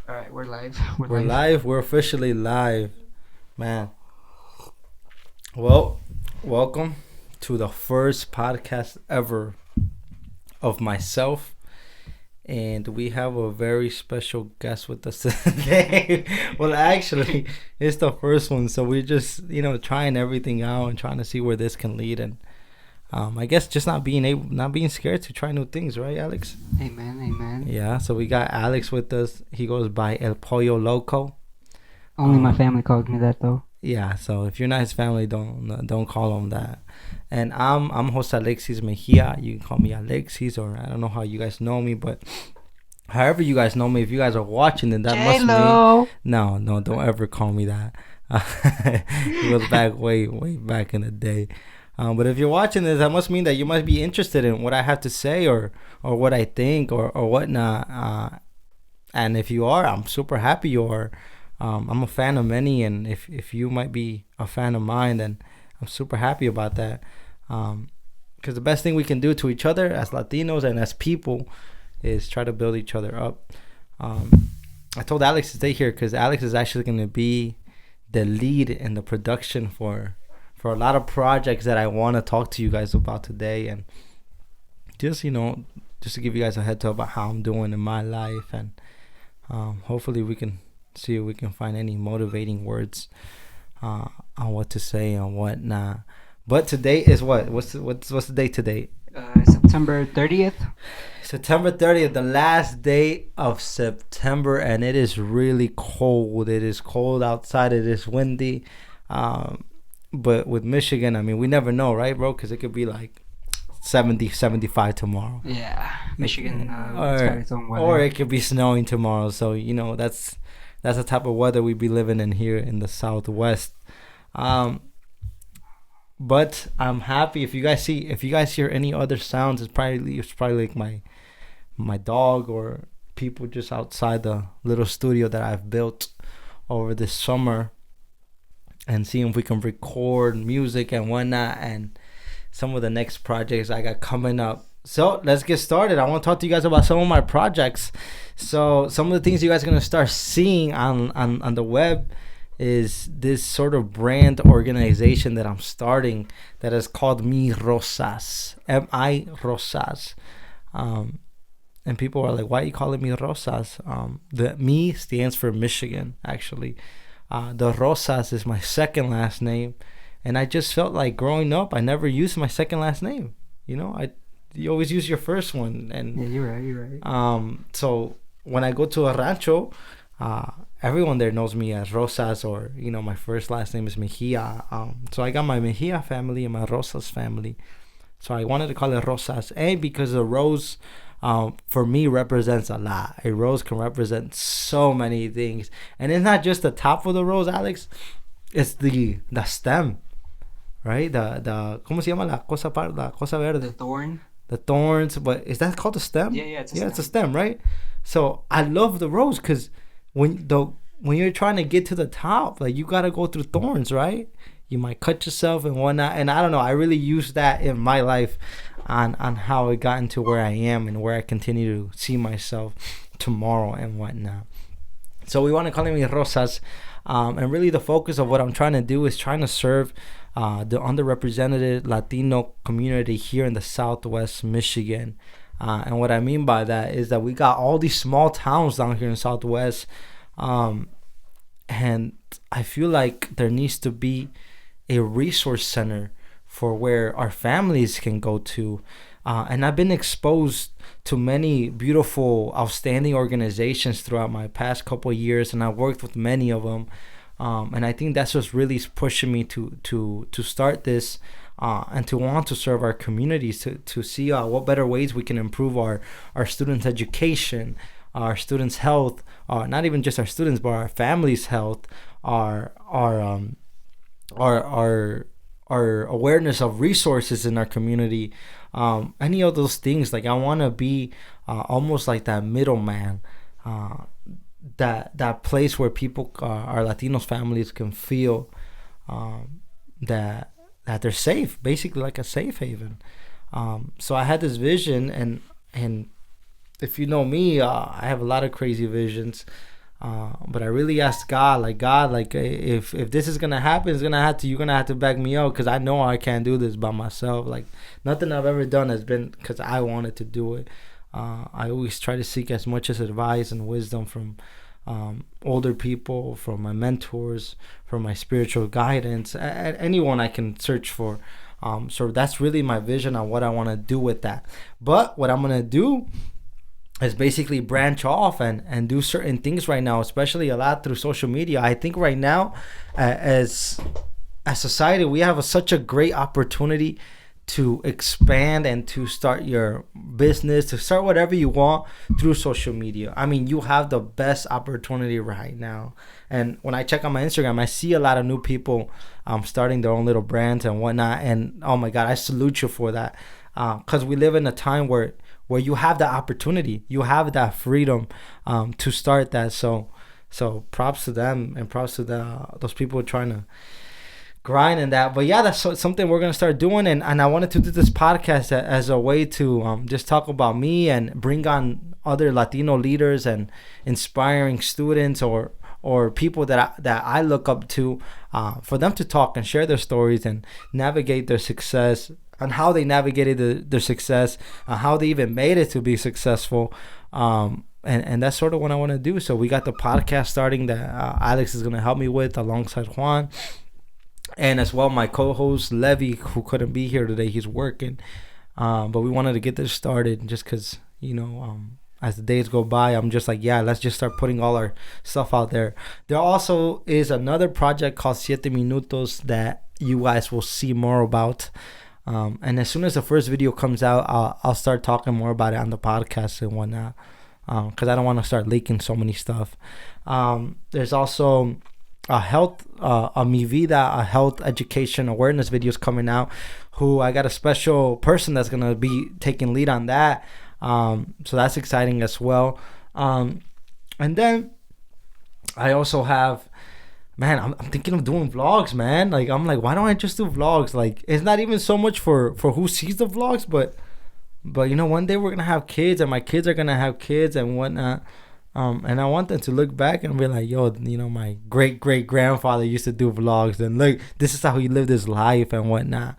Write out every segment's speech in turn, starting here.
All right, we're live. We're live. We're officially live, man. Well, welcome to the first podcast ever of myself, and we have a very special guest with us today. Well, actually, it's the first one, so we're just trying everything out and trying to see where this can lead, and I guess just not being scared to try new things, right, Alex? Amen, amen. Yeah. So we got Alex with us. He goes by El Pollo Loco. Only my family calls me that though. Yeah, so if you're not his family, don't call him that. And I'm Jose Alexis Mejia. You can call me Alexis, or I don't know how you guys know me, but however you guys know me, if you guys are watching, then that must mean no, don't ever call me that. It was back way back in the day. But if you're watching this, that must mean that you must be interested in what I have to say or what I think or whatnot. And if you are, I'm super happy you are. I'm a fan of many, and if you might be a fan of mine, then I'm super happy about that. Because the best thing we can do to each other as Latinos and as people is try to build each other up. I told Alex to stay here because Alex is actually going to be the lead in the production for a lot of projects that I want to talk to you guys about today, and just just to give you guys a heads up about how I'm doing in my life, and hopefully we can see if we can find any motivating words on what to say and what not. But today is what's the date today? September 30th. September 30th, the last day of September, and it is really cold. It is cold outside. It is windy. But with Michigan, I mean, we never know, right, bro? Because it could be like 70, 75 tomorrow. Yeah, Michigan. It's got its own weather. Or it could be snowing tomorrow. So that's the type of weather we be living in here in the Southwest. But I'm happy if you guys hear any other sounds, it's probably like my dog or people just outside the little studio that I've built over this summer, and seeing if we can record music and whatnot, and some of the next projects I got coming up. So let's get started. I want to talk to you guys about some of my projects. So some of the things you guys are going to start seeing on the web is this sort of brand organization that I'm starting that is called Mi Rosas. M-I Rosas. And people are like, why are you calling me Rosas? The Mi stands for Michigan, actually. The Rosas is my second last name. And I just felt like growing up, I never used my second last name. You always use your first one. And yeah, you're right. So when I go to a rancho, everyone there knows me as Rosas, or my first last name is Mejia. So I got my Mejia family and my Rosas family. So I wanted to call it Rosas, and because the rose, for me, represents a lot. A rose can represent so many things, and it's not just the top of the rose, Alex. It's the stem, right? The ¿cómo se llama la cosa verde? The thorn. The thorns, but is that called a stem? Yeah, it's a stem. It's a stem, right? So I love the rose because when you're trying to get to the top, like, you gotta go through thorns, right? You might cut yourself and whatnot, and I don't know. I really use that in my life on how I got into where I am and where I continue to see myself tomorrow and whatnot. So we want to call it Rosas, and really the focus of what I'm trying to do is trying to serve the underrepresented Latino community here in the Southwest Michigan. And what I mean by that is that we got all these small towns down here in Southwest, and I feel like there needs to be a resource center for where our families can go to. And I've been exposed to many beautiful, outstanding organizations throughout my past couple of years, and I've worked with many of them. And I think that's what's really pushing me to start this, and to want to serve our communities, to see what better ways we can improve our students' education, our students' health, not even just our students, but our families' health, our awareness of resources in our community, any of those things. Like, I want to be almost like that middleman, that place where people, our Latinos families, can feel that they're safe, basically like a safe haven. So I had this vision, and if you know me, I have a lot of crazy visions. But I really asked God, like, God, like, if this is gonna happen, you're gonna have to back me up, because I know I can't do this by myself. Like, nothing I've ever done has been because I wanted to do it. I always try to seek as much as advice and wisdom from older people, from my mentors, from my spiritual guidance, anyone I can search for. So that's really my vision on what I want to do with that. But what I'm gonna do is basically branch off and do certain things right now, especially a lot through social media. I think right now, as a society, we have such a great opportunity to expand and to start your business, to start whatever you want through social media. I mean, you have the best opportunity right now. And when I check on my Instagram, I see a lot of new people starting their own little brands and whatnot. And oh my God, I salute you for that. Because we live in a time where you have the opportunity, you have that freedom to start that. So props to them, and props to those people trying to grind in that. But yeah, that's something we're gonna start doing. And I wanted to do this podcast as a way to just talk about me and bring on other Latino leaders and inspiring students or people that I look up to, for them to talk and share their stories and navigate their success, and how they navigated their success, how they even made it to be successful. And that's sort of what I want to do. So we got the podcast starting that Alex is going to help me with alongside Juan. And as well, my co-host Levy, who couldn't be here today, he's working. But we wanted to get this started just because, as the days go by, I'm just like, yeah, let's just start putting all our stuff out there. There also is another project called Siete Minutos that you guys will see more about. And as soon as the first video comes out, I'll start talking more about it on the podcast and whatnot, because I don't want to start leaking so many stuff. There's also a Mi Vida, a health education awareness videos coming out, who I got a special person that's going to be taking lead on that. So that's exciting as well. And then I also have, man, I'm thinking of doing vlogs, man. Like, I'm like, why don't I just do vlogs? Like, it's not even so much for who sees the vlogs, but one day we're gonna have kids, and my kids are gonna have kids and whatnot. And I want them to look back and be like, yo, my great grandfather used to do vlogs, and look, this is how he lived his life and whatnot.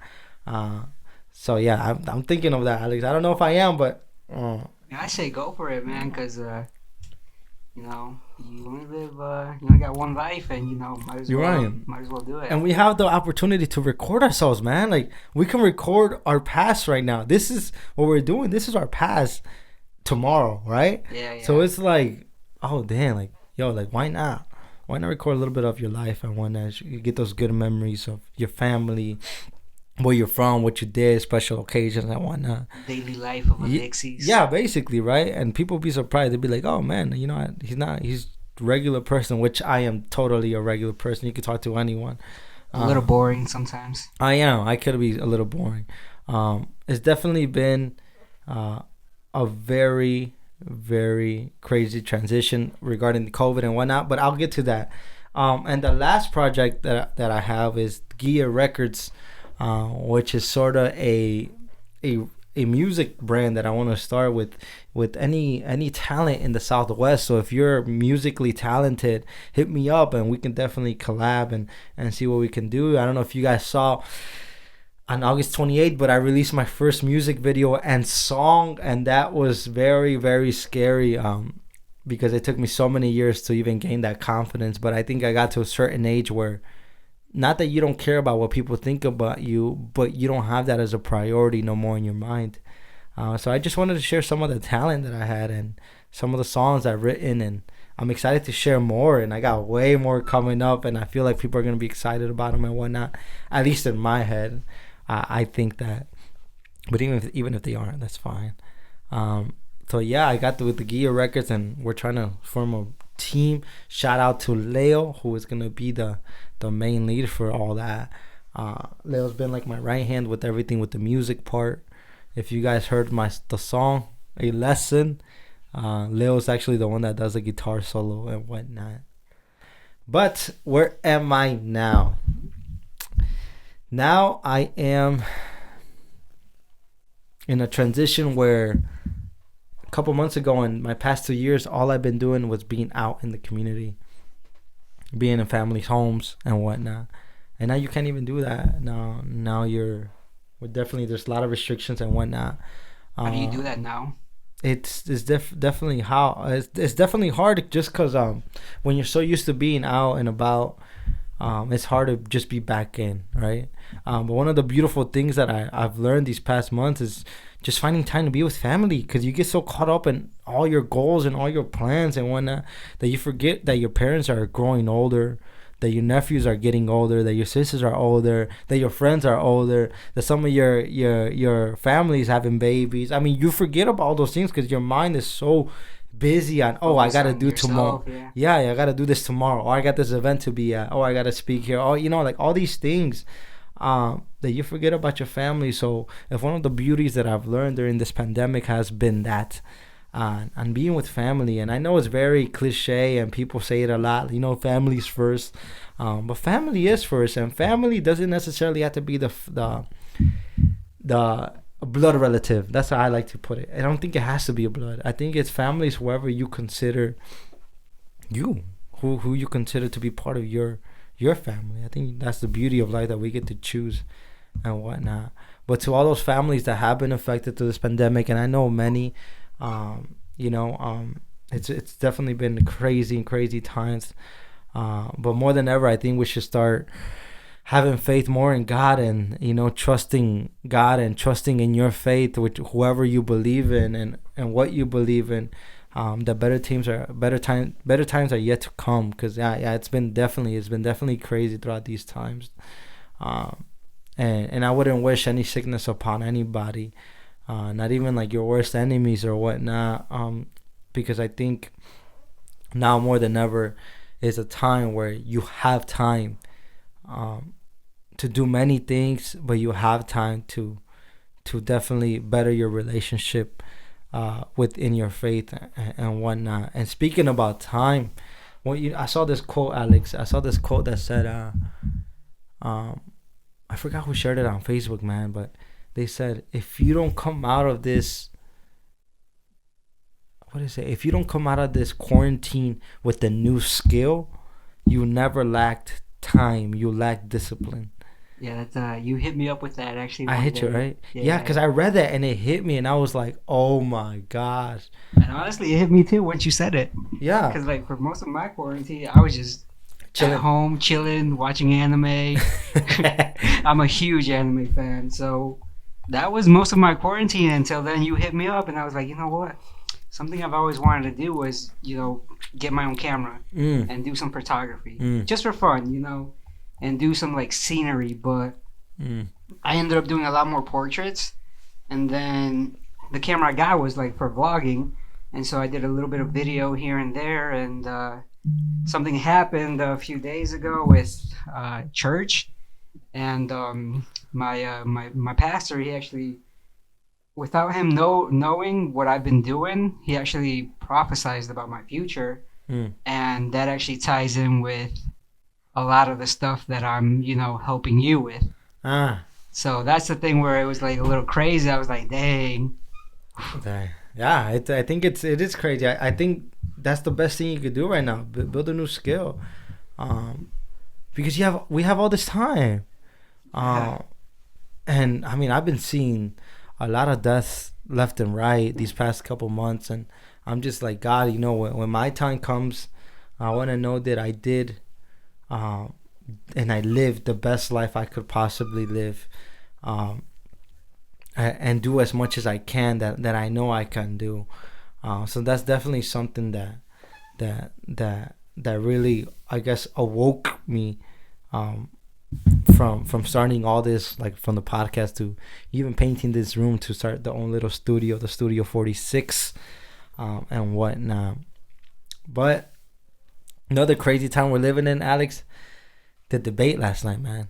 So yeah, I'm thinking of that, Alex. I don't know if I am, but I say go for it, man, because you only live, you only got one life, and might as well do it. And we have the opportunity to record ourselves, man. Like, we can record our past right now. This is what we're doing. This is our past tomorrow, right? Yeah. So it's like, oh damn, like, yo, like, why not? Why not record a little bit of your life and whatnot? You get those good memories of your family, where you're from, what you did, special occasions and whatnot. Daily life of Alexis. Yeah, basically, right? And people be surprised. They'd be like, oh man, he's a regular person, which I am totally a regular person. You can talk to anyone. A little boring sometimes. I am. I could be a little boring. It's definitely been a very, very crazy transition regarding the COVID and whatnot, but I'll get to that. And the last project that I have is Gia Records, which is sort of a music brand that I want to start with any talent in the Southwest. So if you're musically talented, hit me up and we can definitely collab and see what we can do. I don't know if you guys saw on August 28th, but I released my first music video and song, and that was very, very scary, because it took me so many years to even gain that confidence. But I think I got to a certain age where, not that you don't care about what people think about you, but you don't have that as a priority no more in your mind. So I just wanted to share some of the talent that I had and some of the songs I've written, and I'm excited to share more, and I got way more coming up, and I feel like people are going to be excited about them and whatnot, at least in my head. I think that, but even if they aren't, that's fine. So yeah, I got with the Gia Records, and we're trying to form a team. Shout out to Leo, who is going to be the main lead for all that. Leo's been like my right hand with everything, with the music part. If you guys heard the song A Lesson, Leo's actually the one that does the guitar solo and whatnot. But where am I now? Now I am in a transition where couple months ago, and my past 2 years, all I've been doing was being out in the community, being in families' homes and whatnot. And now you can't even do that. Now well, definitely there's a lot of restrictions and whatnot. How do you do that now? It's definitely how it's definitely hard, just because when you're so used to being out and about, it's hard to just be back in, right? But one of the beautiful things that I've learned these past months is just finding time to be with family, because you get so caught up in all your goals and all your plans and whatnot that you forget that your parents are growing older, that your nephews are getting older, that your sisters are older, that your friends are older, that some of your family's having babies. I mean, you forget about all those things because your mind is so busy on, I gotta do yourself, tomorrow. Yeah, I gotta do this tomorrow. Or I got this event to be at. I gotta speak here. Like all these things that you forget about your family. So if one of the beauties that I've learned during this pandemic has been that, and being with family. And I know it's very cliche and people say it a lot, family's first, but family is first, and family doesn't necessarily have to be the blood relative. That's how I like to put it. I don't think it has to be a blood. I think it's families, whoever you consider who you consider to be part of your family. I think that's the beauty of life, that we get to choose and whatnot. But to all those families that have been affected through this pandemic, and I know many, it's definitely been crazy times. But more than ever, I think we should start having faith more in God, and trusting God and trusting in your faith with whoever you believe in and what you believe in. That better times are yet to come, because it's been definitely crazy throughout these times. And I wouldn't wish any sickness upon anybody, not even like your worst enemies or whatnot, because I think now more than ever is a time where you have time to do many things, but you have time to definitely better your relationship within your faith and whatnot. And speaking about time, I saw this quote, Alex. I saw this quote that said, I forgot who shared it on Facebook, man, but they said, if you don't come out of this, if you don't come out of this quarantine with a new skill, you never lacked time. You lacked discipline. Yeah, that's you hit me up with that actually. I hit you, right? Yeah, because I read that and it hit me, and I was like, oh my gosh. And honestly, it hit me too once you said it. Yeah. Because like for most of my quarantine, I was just at home, chilling, watching anime. I'm a huge anime fan, so that was most of my quarantine until then you hit me up, and I was like, you know what? Something I've always wanted to do was, get my own camera and do some photography. Just for fun, and do some like scenery, but I ended up doing a lot more portraits, and then the camera I got was like for vlogging, and so I did a little bit of video here and there, and something happened a few days ago with church, and my pastor, he actually, without him knowing what I've been doing, he actually prophesied about my future, and that actually ties in with a lot of the stuff that I'm, helping you with. So that's the thing where it was like a little crazy. I was like, dang. Yeah, I think it is crazy. I think that's the best thing you could do right now. Build a new skill, because we have all this time, and I mean, I've been seeing a lot of deaths left and right these past couple months, and I'm just like, God, when my time comes, I want to know that I did. And I lived the best life I could possibly live, and do as much as I can that I know I can do. So that's definitely something that really, I guess, awoke me from starting all this, like from the podcast to even painting this room, to start the own little studio, the Studio 46, and whatnot. But another crazy time we're living in, Alex. The debate last night, man.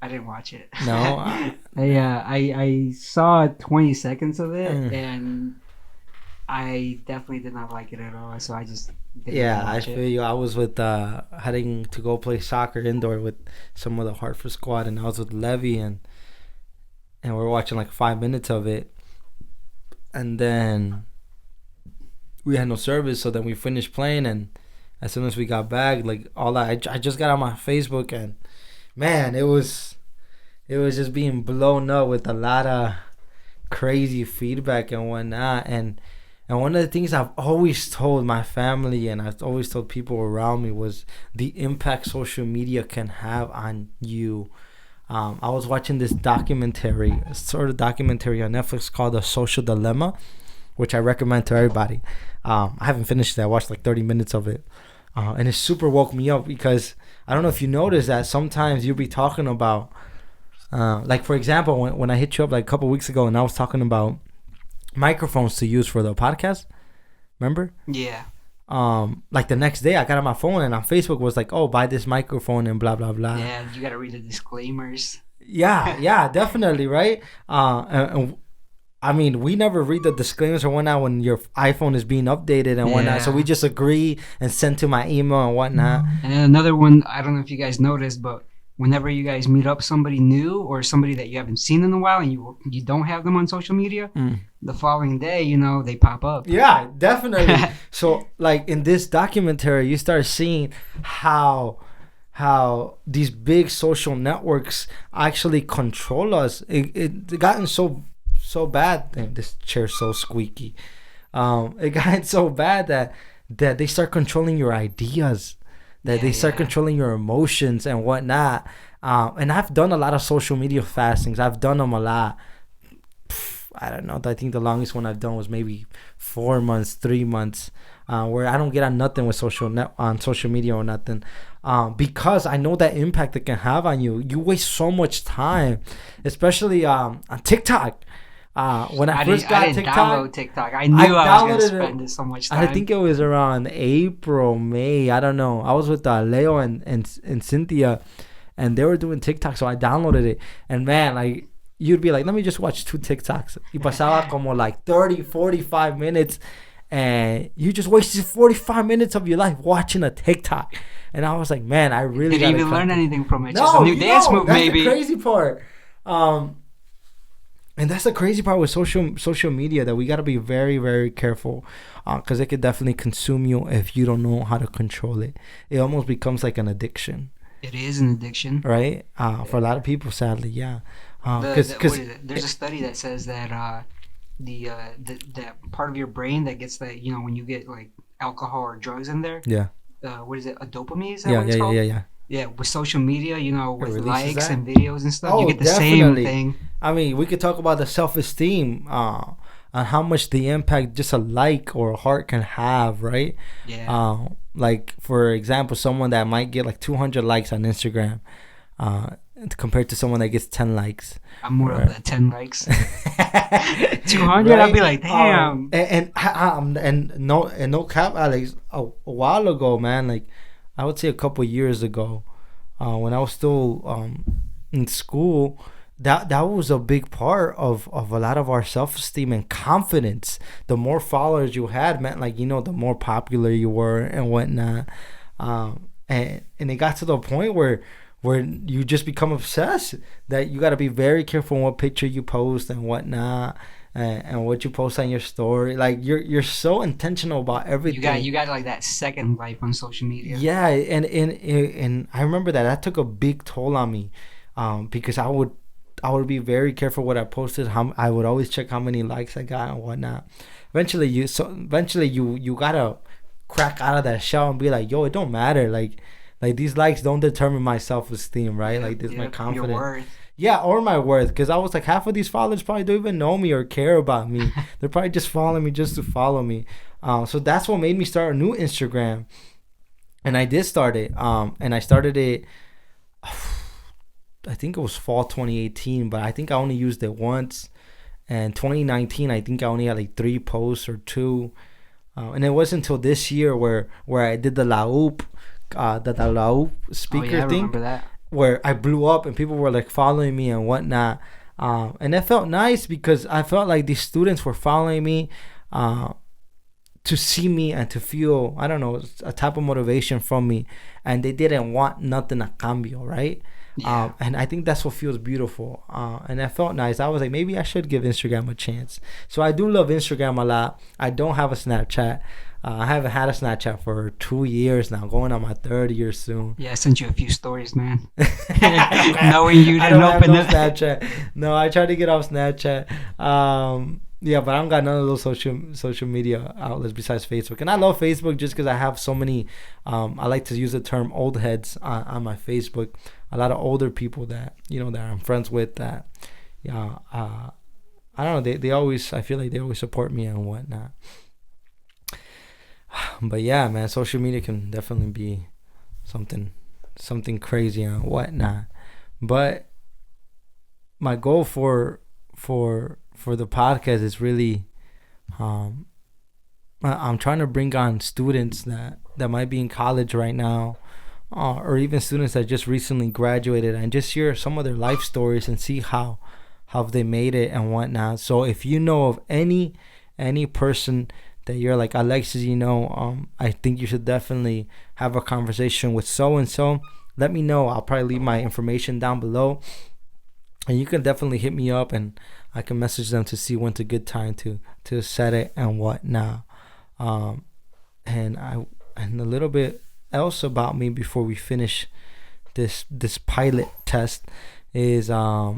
I didn't watch it. No, I saw 20 seconds of it, and I definitely did not like it at all. So I just didn't watch it. I feel you. I was with heading to go play soccer indoor with some of the Hartford squad, and I was with Levy, and we were watching like 5 minutes of it, and then we had no service. So then we finished playing, and as soon as we got back, like all that, I just got on my Facebook, and man, it was just being blown up with a lot of crazy feedback and whatnot. And one of the things I've always told my family and I've always told people around me was the impact social media can have on you. I was watching this documentary, a sort of documentary on Netflix called The Social Dilemma, which I recommend to everybody. I haven't finished it. I watched like 30 minutes of it. And it super woke me up because I don't know if you noticed that sometimes you'll be talking about, like for example, when I hit you up like a couple weeks ago and I was talking about microphones to use for the podcast, remember? Yeah. Like the next day I got on my phone and on Facebook was like, oh, buy this microphone and blah blah blah. Yeah, you gotta read the disclaimers. Yeah, definitely, right. And I mean, we never read the disclaimers or whatnot when your iPhone is being updated and whatnot. So we just agree and send to my email and whatnot. And then another one, I don't know if you guys noticed, but whenever you guys meet up somebody new or somebody that you haven't seen in a while and you don't have them on social media, the following day, they pop up. Yeah, definitely. So like in this documentary, you start seeing how these big social networks actually control us. It gotten so bad. Damn, this chair's so squeaky. It got so bad that they start controlling your ideas. That they start controlling your emotions and whatnot. And I've done a lot of social media fastings. I've done them a lot. I don't know. I think the longest one I've done was maybe 4 months, 3 months, where I don't get on nothing with social media or nothing, because I know that impact it can have on you. You waste so much time, especially on TikTok. When I first got I didn't TikTok, download TikTok. I knew I was going to spend so much time. I think it was around April, May. I don't know. I was with Leo and Cynthia, and they were doing TikTok, so I downloaded it. And man, like you'd be like, let me just watch 2 TikToks. Y pasaba como like 30, 45 minutes, and you just wasted 45 minutes of your life watching a TikTok. And I was like, man, I really didn't even learn anything from it. No, just a new dance move, that's maybe. The crazy part. And that's the crazy part with social media, that we got to be very, very careful, because it could definitely consume you if you don't know how to control it. It almost becomes like an addiction. It is an addiction. Right? For a lot of people, sadly, yeah. What is it? There's a study that says that that part of your brain that gets that, when you get like alcohol or drugs in there. Yeah. What is it? A dopamine? Is that what it's called? Yeah. Yeah, with social media, with likes that? And videos and stuff, you get the definitely. same thing. I mean, we could talk about the self-esteem, on how much the impact just a like or a heart can have, right? Yeah. Like, for example, someone that might get like 200 likes on Instagram, compared to someone that gets 10 likes. I'm more of the 10 likes. 200, right? I'd be like, damn. And no cap, Alex, a while ago, man, like, I would say a couple years ago, when I was still in school, that was a big part of a lot of our self-esteem and confidence. The more followers you had meant, like, the more popular you were and whatnot. And it got to the point where you just become obsessed, that you got to be very careful on what picture you post and whatnot. And what you post on your story, like you're so intentional about everything. You got like that second life on social media. Yeah, and I remember that took a big toll on me, because I would be very careful what I posted. I would always check how many likes I got and whatnot. Eventually you gotta crack out of that shell and be like, yo, it don't matter. Like these likes don't determine my self-esteem, right? Like this, my confidence. Your worth. Yeah, or my worth, because I was like, half of these followers probably don't even know me or care about me. They're probably just following me just to follow me. So that's what made me start a new Instagram. And I did start it. And I started it, I think it was fall 2018, but I think I only used it once. And 2019, I think I only had like 3 posts or 2. And it wasn't until this year where I did the LAUP, the LAUP speaker thing. I remember that. Where I blew up and people were like following me and whatnot. And it felt nice because I felt like these students were following me to see me and to feel, I don't know, a type of motivation from me. And they didn't want nothing a cambio, right? Yeah. And I think that's what feels beautiful. And that felt nice. I was like, maybe I should give Instagram a chance. So I do love Instagram a lot. I don't have a Snapchat. I haven't had a Snapchat for 2 years now, going on my third year soon. Yeah, I sent you a few stories, man. Knowing you I didn't don't have open no it. Snapchat. No, I tried to get off Snapchat. Yeah, but I don't got none of those social media outlets besides Facebook. And I love Facebook just because I have so many. I like to use the term old heads on my Facebook. A lot of older people that that I'm friends with. That yeah, I don't know. They always, I feel like they always support me and whatnot. But yeah, man, social media can definitely be something crazy and whatnot. But my goal for the podcast is really, I'm trying to bring on students that might be in college right now, or even students that just recently graduated, and just hear some of their life stories and see how they made it and whatnot. So if you know of any person that you're like, Alexis, I think you should definitely have a conversation with so and so, let me know. I'll probably leave my information down below, and you can definitely hit me up, and I can message them to see when's a good time to set it and whatnot. And a little bit else about me before we finish this pilot test is I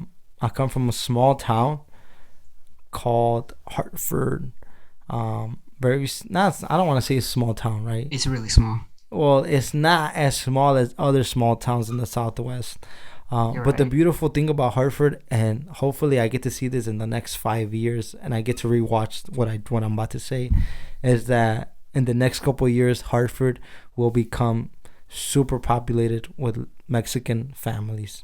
come from a small town called Hartford. I don't want to say it's a small town, right? It's really small. Well, it's not as small as other small towns in the Southwest. But right. The beautiful thing about Hartford, and hopefully I get to see this in the next 5 years, and I get to rewatch what I'm about to say, is that in the next couple of years, Hartford will become super populated with Mexican families.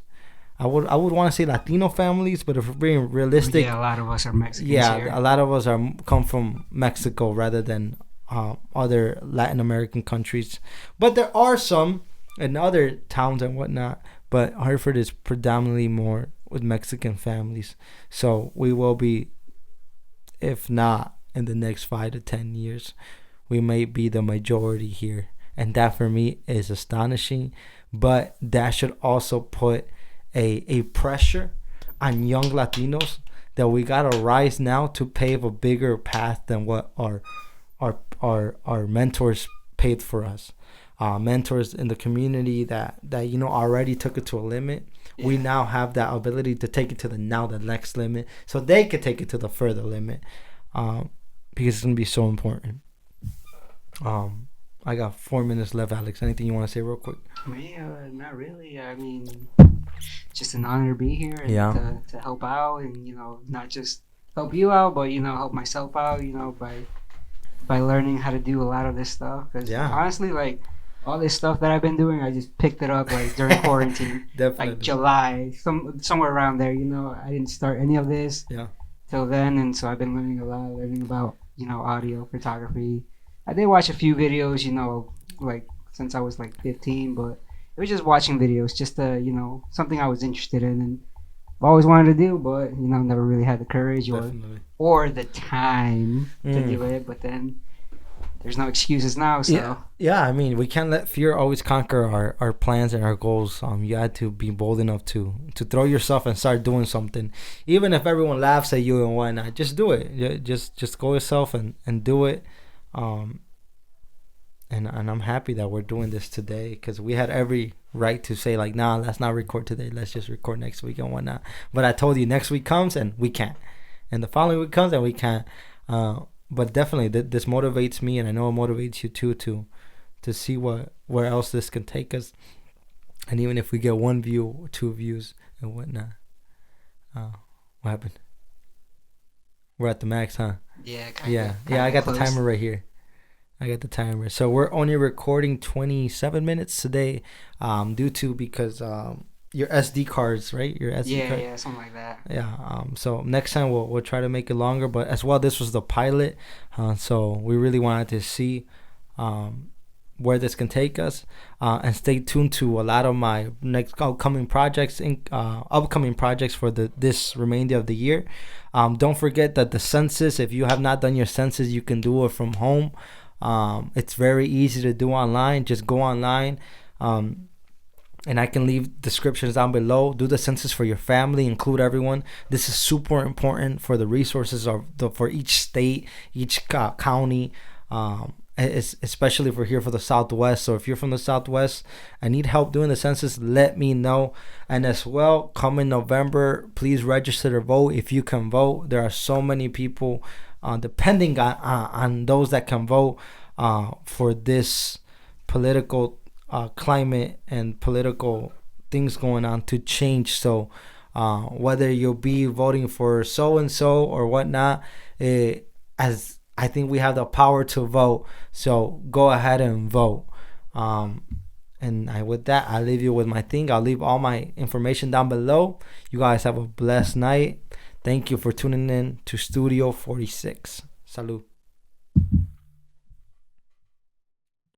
I would want to say Latino families, but if we're being realistic, yeah, a lot of us are Mexicans. Yeah, here. A lot of us come from Mexico rather than other Latin American countries. But there are some in other towns and whatnot. But Hartford is predominantly more with Mexican families. So we will be, if not in the next 5 to 10 years, we may be the majority here. And that for me is astonishing. But that should also put a pressure on young Latinos that we gotta rise now to pave a bigger path than what our mentors paved for us. Mentors in the community that already took it to a limit. Yeah. We now have that ability to take it to the next limit, so they could take it to the further limit, because it's gonna be so important. I got 4 minutes left, Alex. Anything you want to say real quick? Me, not really. I mean, just an honor to be here and to help out, and not just help you out, but help myself out. By learning how to do a lot of this stuff. Because honestly, like all this stuff that I've been doing, I just picked it up like during quarantine, like July, somewhere around there. I didn't start any of this till then, and so I've been learning a lot, learning about audio photography. I did watch a few videos, like since I was like 15, but it was just watching videos, just something I was interested in and I've always wanted to do, but never really had the courage or the time to do it. But then there's no excuses now. So yeah. I mean, we can't let fear always conquer our plans and our goals. You had to be bold enough to throw yourself and start doing something, even if everyone laughs at you and whatnot. Just do it. Just go yourself and do it. And I'm happy that we're doing this today, because we had every right to say like, nah, let's not record today. Let's just record next week and whatnot. But I told you, next week comes and we can't, and the following week comes and we can't. But definitely this motivates me, and I know it motivates you too to see where else this can take us. And even if we get 1 view or 2 views and whatnot. What happened? We're at the max, huh? Yeah. I got the timer right here. So we're only recording 27 minutes today, because your SD cards, right? Your SD card. Yeah, something like that. Yeah. So next time we'll try to make it longer, but as well, this was the pilot, so we really wanted to see where this can take us, and stay tuned to a lot of my next upcoming projects for this remainder of the year. Don't forget that the census, if you have not done your census, you can do it from home. It's very easy to do online. Just go online, and I can leave descriptions down below. Do the census for your family, include everyone. This is super important for the resources for each state, each county, especially if we're here for the Southwest. So if you're from the Southwest and need help doing the census, let me know. And as well, come in November, please register to vote if you can vote. There are so many people depending on those that can vote for this political climate and political things going on to change. So whether you'll be voting for so and so or whatnot, as I think we have the power to vote, so go ahead and vote. And with that, I'll leave you with my thing. I'll leave all my information down below. You guys have a blessed night. Thank you for tuning in to Studio 46. Salud.